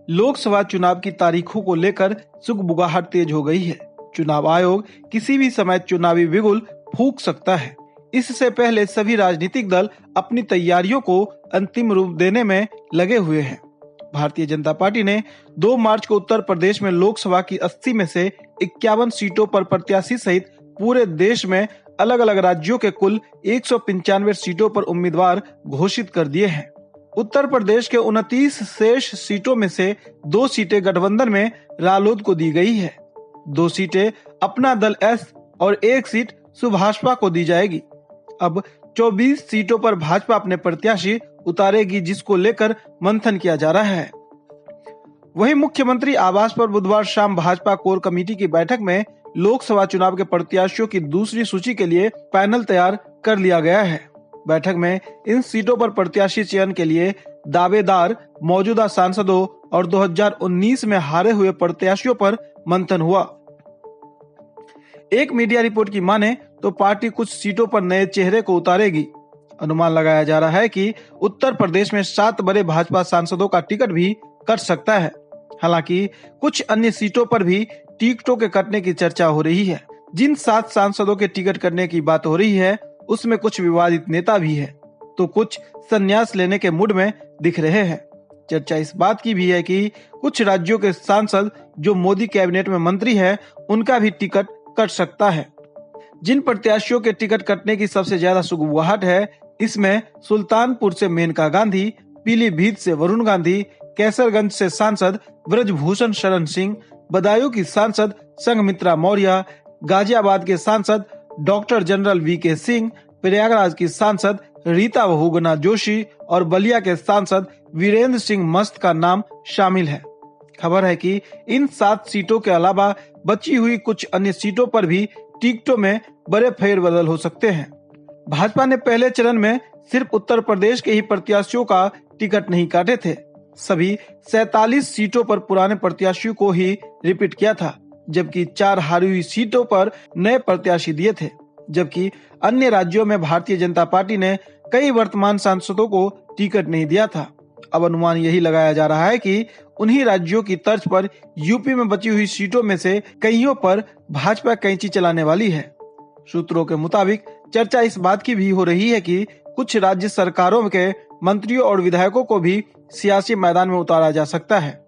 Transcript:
लोकसभा चुनाव की तारीखों को लेकर सुगबुगाहट तेज हो गई है। चुनाव आयोग किसी भी समय चुनावी बिगुल फूंक सकता है। इससे पहले सभी राजनीतिक दल अपनी तैयारियों को अंतिम रूप देने में लगे हुए हैं। भारतीय जनता पार्टी ने 2 मार्च को उत्तर प्रदेश में लोकसभा की 80 में से 51 सीटों पर प्रत्याशी सहित पूरे देश में अलग अलग राज्यों के कुल 195 सीटों पर उम्मीदवार घोषित कर दिए हैं। उत्तर प्रदेश के 29 शेष सीटों में से 2 सीटें गठबंधन में रालोद को दी गई है। 2 सीटें अपना दल एस और 1 सीट सुभाषपा को दी जाएगी। अब 24 सीटों पर भाजपा अपने प्रत्याशी उतारेगी, जिसको लेकर मंथन किया जा रहा है। वहीं मुख्यमंत्री आवास पर बुधवार शाम भाजपा कोर कमेटी की बैठक में लोकसभा चुनाव के प्रत्याशियों की दूसरी सूची के लिए पैनल तैयार कर लिया गया है। बैठक में इन सीटों पर प्रत्याशी चयन के लिए दावेदार, मौजूदा सांसदों और 2019 में हारे हुए प्रत्याशियों पर मंथन हुआ। एक मीडिया रिपोर्ट की माने तो पार्टी कुछ सीटों पर नए चेहरे को उतारेगी। अनुमान लगाया जा रहा है कि उत्तर प्रदेश में 7 बड़े भाजपा सांसदों का टिकट भी कट सकता है। हालांकि कुछ अन्य सीटों पर भी टिकटों के कटने की चर्चा हो रही है। जिन 7 सांसदों के टिकट कटने की बात हो रही है, उसमें कुछ विवादित नेता भी है, तो कुछ संन्यास लेने के मूड में दिख रहे हैं। चर्चा इस बात की भी है कि कुछ राज्यों के सांसद जो मोदी कैबिनेट में मंत्री हैं, उनका भी टिकट कट सकता है। जिन प्रत्याशियों के टिकट कटने की सबसे ज्यादा सुगबुगाहट है, इसमें सुल्तानपुर से मेनका गांधी, पीलीभीत से वरुण गांधी, कैसरगंज से सांसद ब्रजभूषण शरण सिंह, बदायूं की सांसद संघमित्रा मौर्य, गाजियाबाद के सांसद doctor general V K Singh, Prayagraj की सांसद रीता बहुगुणा जोशी और बलिया के सांसद वीरेंद्र सिंह मस्त का नाम शामिल है। खबर है कि इन 7 सीटों के अलावा बची हुई कुछ अन्य सीटों पर भी टिकटों में बड़े फेरबदल हो सकते हैं। भाजपा ने पहले चरण में सिर्फ उत्तर प्रदेश के ही प्रत्याशियों का टिकट नहीं काटे थे। सभी 47 सीटों पर पुराने प्रत्याशियों को ही रिपीट किया था, जबकि 4 हारी हुई सीटों पर नए प्रत्याशी दिए थे। जबकि अन्य राज्यों में भारतीय जनता पार्टी ने कई वर्तमान सांसदों को टिकट नहीं दिया था। अब अनुमान यही लगाया जा रहा है कि उन्हीं राज्यों की तर्ज पर यूपी में बची हुई सीटों में से कईयों पर भाजपा कैंची चलाने वाली है। सूत्रों के मुताबिक चर्चा इस बात की भी हो रही है कि कुछ राज्य सरकारों के मंत्रियों और विधायकों को भी सियासी मैदान में उतारा जा सकता है।